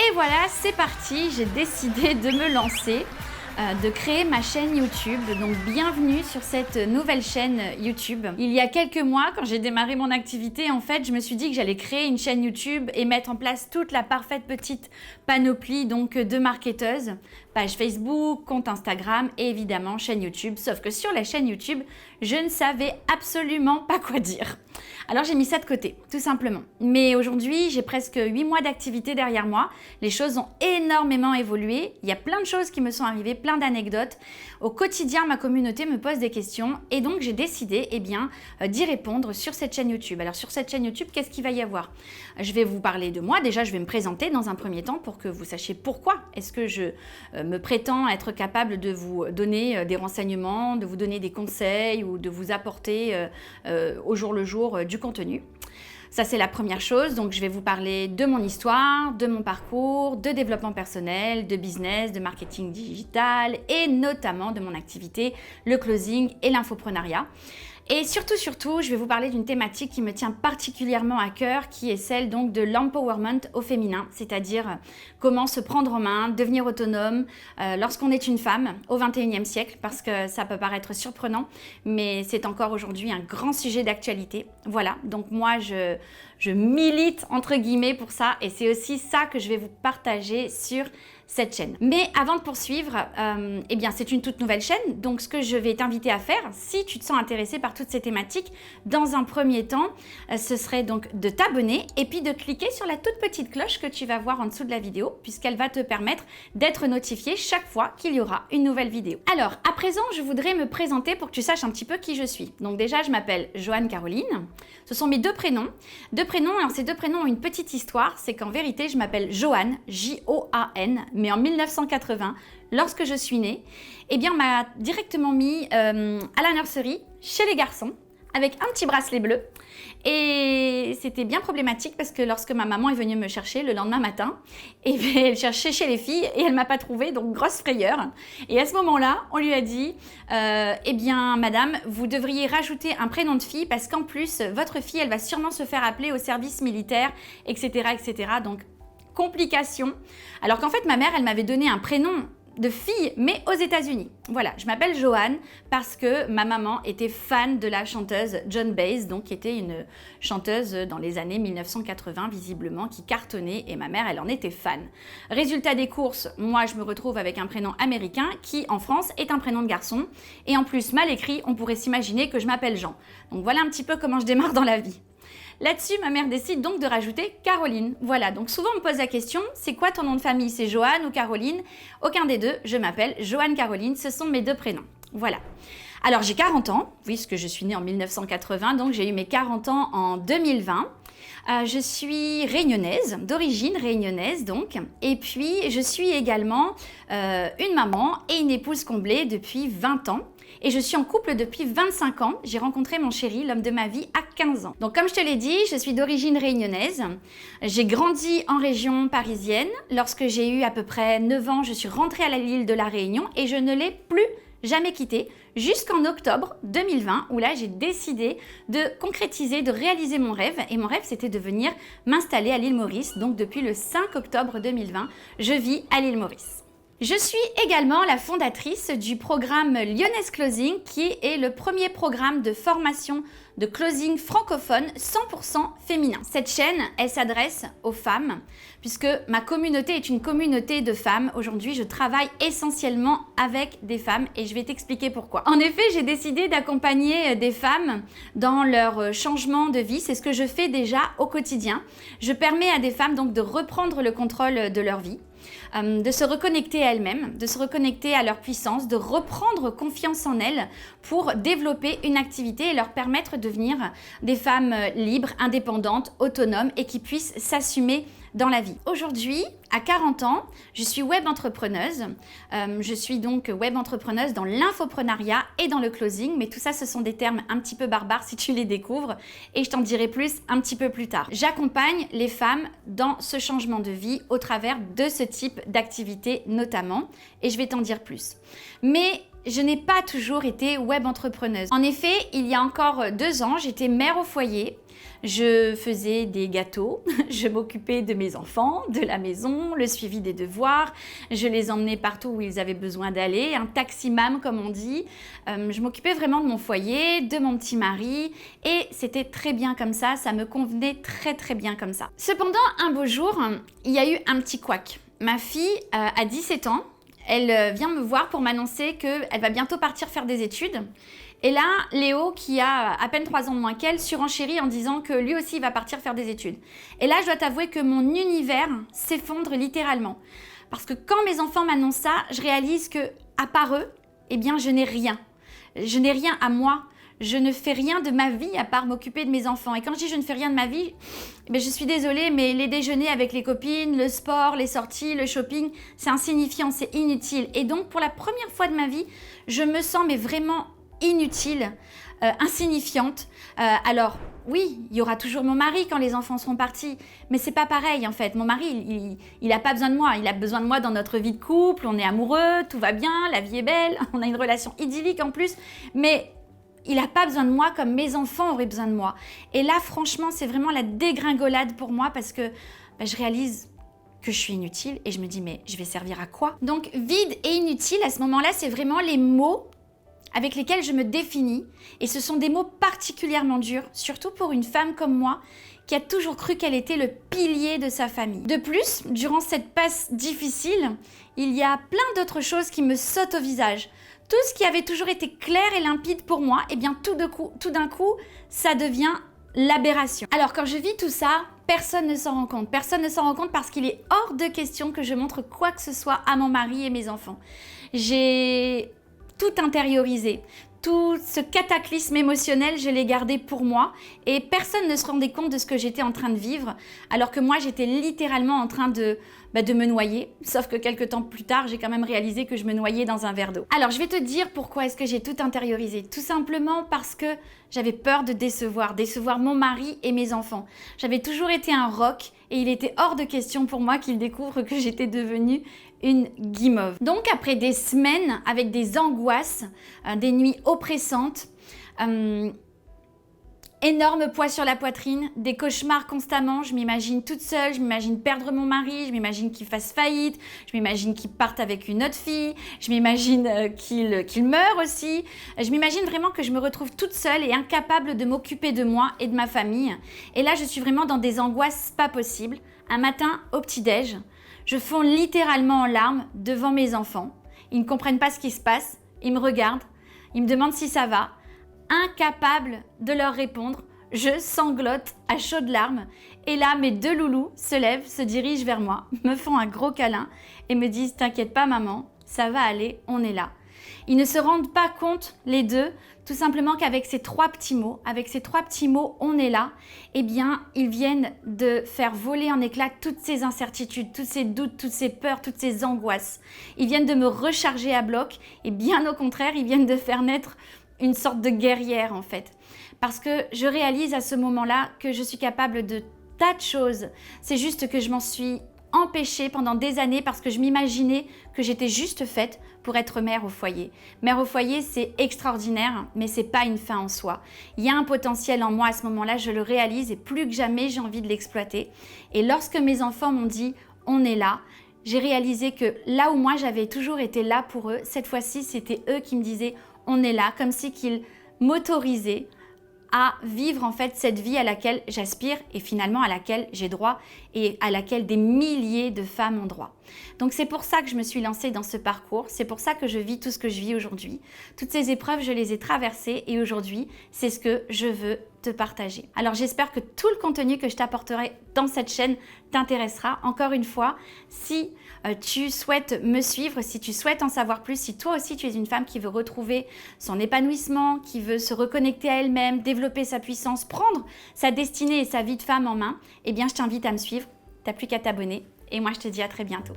Et voilà, c'est parti, j'ai décidé de me lancer, de créer ma chaîne YouTube. Donc bienvenue sur cette nouvelle chaîne YouTube. Il y a quelques mois, quand j'ai démarré mon activité, en fait, je me suis dit que j'allais créer une chaîne YouTube et mettre en place toute la parfaite petite panoplie donc de marketeuse. Page Facebook, compte Instagram et évidemment chaîne YouTube. Sauf que sur la chaîne YouTube, je ne savais absolument pas quoi dire. Alors j'ai mis ça de côté, tout simplement. Mais aujourd'hui, j'ai presque 8 mois d'activité derrière moi. Les choses ont énormément évolué. Il y a plein de choses qui me sont arrivées, plein d'anecdotes. Au quotidien, ma communauté me pose des questions et donc j'ai décidé d'y répondre sur cette chaîne YouTube. Alors sur cette chaîne YouTube, qu'est-ce qu'il va y avoir? Je vais vous parler de moi. Déjà, je vais me présenter dans un premier temps pour que vous sachiez pourquoi est-ce que je me prétends être capable de vous donner des renseignements, de vous donner des conseils ou de vous apporter au jour le jour du contenu. Ça, c'est la première chose. Donc, je vais vous parler de mon histoire, de mon parcours, de développement personnel, de business, de marketing digital et notamment de mon activité, le closing et l'infoprenariat. Et surtout, je vais vous parler d'une thématique qui me tient particulièrement à cœur, qui est celle donc de l'empowerment au féminin, c'est-à-dire comment se prendre en main, devenir autonome lorsqu'on est une femme au 21e siècle, parce que ça peut paraître surprenant, mais c'est encore aujourd'hui un grand sujet d'actualité. Voilà, donc moi je milite entre guillemets pour ça et c'est aussi ça que je vais vous partager sur cette chaîne. Mais avant de poursuivre, c'est une toute nouvelle chaîne, donc ce que je vais t'inviter à faire, si tu te sens intéressé par toutes ces thématiques, dans un premier temps, ce serait donc de t'abonner et puis de cliquer sur la toute petite cloche que tu vas voir en dessous de la vidéo, puisqu'elle va te permettre d'être notifié chaque fois qu'il y aura une nouvelle vidéo. Alors, à présent, je voudrais me présenter pour que tu saches un petit peu qui je suis. Donc déjà, je m'appelle Joanne Caroline. Ce sont mes deux prénoms. Alors ces deux prénoms ont une petite histoire, c'est qu'en vérité, je m'appelle Joanne, J-O-A-N, mais en 1980, lorsque je suis née, on m'a directement mis à la nurserie, chez les garçons, avec un petit bracelet bleu. Et c'était bien problématique parce que lorsque ma maman est venue me chercher le lendemain matin, elle cherchait chez les filles et elle m'a pas trouvée, donc grosse frayeur. Et à ce moment-là, on lui a dit madame, vous devriez rajouter un prénom de fille parce qu'en plus, votre fille, elle va sûrement se faire appeler au service militaire, etc., etc. Donc, complication. Alors qu'en fait, ma mère, elle m'avait donné un prénom de fille, mais aux États-Unis. Voilà, je m'appelle Joanne parce que ma maman était fan de la chanteuse Joan Baez, donc qui était une chanteuse dans les années 1980, visiblement, qui cartonnait, et ma mère, elle en était fan. Résultat des courses, moi, je me retrouve avec un prénom américain qui, en France, est un prénom de garçon, et en plus, mal écrit, on pourrait s'imaginer que je m'appelle Jean. Donc voilà un petit peu comment je démarre dans la vie. Là-dessus, ma mère décide donc de rajouter Caroline. Voilà, donc souvent on me pose la question, c'est quoi ton nom de famille? C'est Joanne ou Caroline? Aucun des deux, je m'appelle Joanne Caroline, ce sont mes deux prénoms. Voilà. Alors j'ai 40 ans, puisque je suis née en 1980, donc j'ai eu mes 40 ans en 2020. Je suis réunionnaise, d'origine réunionnaise donc, et puis je suis également une maman et une épouse comblée depuis 20 ans. Et je suis en couple depuis 25 ans. J'ai rencontré mon chéri, l'homme de ma vie, à 15 ans. Donc comme je te l'ai dit, je suis d'origine réunionnaise. J'ai grandi en région parisienne. Lorsque j'ai eu à peu près 9 ans, je suis rentrée à l'île de la Réunion et je ne l'ai plus jamais quittée jusqu'en octobre 2020 où là j'ai décidé de concrétiser, de réaliser mon rêve. Et mon rêve, c'était de venir m'installer à l'île Maurice. Donc depuis le 5 octobre 2020, je vis à l'île Maurice. Je suis également la fondatrice du programme Lyonnaise Closing, qui est le premier programme de formation de closing francophone 100% féminin. Cette chaîne, elle s'adresse aux femmes, puisque ma communauté est une communauté de femmes. Aujourd'hui, je travaille essentiellement avec des femmes et je vais t'expliquer pourquoi. En effet, j'ai décidé d'accompagner des femmes dans leur changement de vie. C'est ce que je fais déjà au quotidien. Je permets à des femmes donc de reprendre le contrôle de leur vie, de se reconnecter à elles-mêmes, de se reconnecter à leur puissance, de reprendre confiance en elles pour développer une activité et leur permettre de devenir des femmes libres, indépendantes, autonomes et qui puissent s'assumer dans la vie. Aujourd'hui, à 40 ans, je suis web entrepreneuse. Je suis donc web entrepreneuse dans l'infoprenariat et dans le closing, mais tout ça, ce sont des termes un petit peu barbares si tu les découvres et je t'en dirai plus un petit peu plus tard. J'accompagne les femmes dans ce changement de vie au travers de ce type d'activité notamment et je vais t'en dire plus. Mais je n'ai pas toujours été web entrepreneuse. En effet, il y a encore 2 ans, j'étais mère au foyer. Je faisais des gâteaux, je m'occupais de mes enfants, de la maison, le suivi des devoirs, je les emmenais partout où ils avaient besoin d'aller, un taxi-mam comme on dit. Je m'occupais vraiment de mon foyer, de mon petit mari et c'était très bien comme ça me convenait très très bien comme ça. Cependant, un beau jour, il y a eu un petit couac. Ma fille a 17 ans, elle vient me voir pour m'annoncer qu'elle va bientôt partir faire des études. Et là, Léo, qui a à peine 3 ans de moins qu'elle, surenchérit en disant que lui aussi va partir faire des études. Et là, je dois t'avouer que mon univers s'effondre littéralement. Parce que quand mes enfants m'annoncent ça, je réalise que, à part eux, eh bien, je n'ai rien. Je n'ai rien à moi. Je ne fais rien de ma vie à part m'occuper de mes enfants. Et quand je dis je ne fais rien de ma vie, eh bien, je suis désolée, mais les déjeuners avec les copines, le sport, les sorties, le shopping, c'est insignifiant, c'est inutile. Et donc, pour la première fois de ma vie, je me sens mais vraiment inutile, insignifiante. Alors oui, il y aura toujours mon mari quand les enfants seront partis, mais c'est pas pareil en fait. Mon mari, il a pas besoin de moi, il a besoin de moi dans notre vie de couple, on est amoureux, tout va bien, la vie est belle, on a une relation idyllique en plus, mais il n'a pas besoin de moi comme mes enfants auraient besoin de moi. Et là, franchement, c'est vraiment la dégringolade pour moi parce que je réalise que je suis inutile et je me dis mais je vais servir à quoi? Donc vide et inutile, à ce moment-là, c'est vraiment les mots avec lesquels je me définis et ce sont des mots particulièrement durs, surtout pour une femme comme moi qui a toujours cru qu'elle était le pilier de sa famille. De plus, durant cette passe difficile, il y a plein d'autres choses qui me sautent au visage. Tout ce qui avait toujours été clair et limpide pour moi, eh bien tout d'un coup, ça devient l'aberration. Alors quand je vis tout ça, personne ne s'en rend compte. Personne ne s'en rend compte parce qu'il est hors de question que je montre quoi que ce soit à mon mari et mes enfants. J'ai tout intériorisé. Tout ce cataclysme émotionnel, je l'ai gardé pour moi et personne ne se rendait compte de ce que j'étais en train de vivre alors que moi, j'étais littéralement en train de me noyer. Sauf que quelques temps plus tard, j'ai quand même réalisé que je me noyais dans un verre d'eau. Alors, je vais te dire pourquoi est-ce que j'ai tout intériorisé. Tout simplement parce que j'avais peur de décevoir mon mari et mes enfants. J'avais toujours été un roc et il était hors de question pour moi qu'il découvre que j'étais devenue une guimauve. Donc après des semaines avec des angoisses, des nuits oppressantes, énorme poids sur la poitrine, des cauchemars constamment, je m'imagine toute seule, je m'imagine perdre mon mari, je m'imagine qu'il fasse faillite, je m'imagine qu'il parte avec une autre fille, je m'imagine qu'il meure aussi, je m'imagine vraiment que je me retrouve toute seule et incapable de m'occuper de moi et de ma famille. Et là, je suis vraiment dans des angoisses pas possibles. Un matin, au petit-déj, je fonds littéralement en larmes devant mes enfants. Ils ne comprennent pas ce qui se passe, ils me regardent, ils me demandent si ça va. Incapable de leur répondre, je sanglote à chaudes larmes et là mes 2 loulous se lèvent, se dirigent vers moi, me font un gros câlin et me disent « T'inquiète pas maman, ça va aller, on est là ». Ils ne se rendent pas compte, les deux, tout simplement qu'avec ces 3 petits mots, on est là, eh bien, ils viennent de faire voler en éclats toutes ces incertitudes, tous ces doutes, toutes ces peurs, toutes ces angoisses. Ils viennent de me recharger à bloc et bien au contraire, ils viennent de faire naître une sorte de guerrière en fait. Parce que je réalise à ce moment-là que je suis capable de tas de choses. C'est juste que je m'en suis empêchée pendant des années parce que je m'imaginais que j'étais juste faite pour être mère au foyer. Mère au foyer, c'est extraordinaire, mais c'est pas une fin en soi. Il y a un potentiel en moi à ce moment-là, je le réalise et plus que jamais, j'ai envie de l'exploiter. Et lorsque mes enfants m'ont dit « on est là », j'ai réalisé que là où moi j'avais toujours été là pour eux, cette fois-ci, c'était eux qui me disaient « on est là », comme si qu'ils m'autorisaient à vivre en fait cette vie à laquelle j'aspire et finalement à laquelle j'ai droit et à laquelle des milliers de femmes ont droit. Donc c'est pour ça que je me suis lancée dans ce parcours, c'est pour ça que je vis tout ce que je vis aujourd'hui. Toutes ces épreuves, je les ai traversées et aujourd'hui, c'est ce que je veux te partager. Alors j'espère que tout le contenu que je t'apporterai dans cette chaîne t'intéressera. Encore une fois, si tu souhaites me suivre, si tu souhaites en savoir plus, si toi aussi tu es une femme qui veut retrouver son épanouissement, qui veut se reconnecter à elle-même, développer sa puissance, prendre sa destinée et sa vie de femme en main, eh bien je t'invite à me suivre. T'as plus qu'à t'abonner et moi je te dis à très bientôt.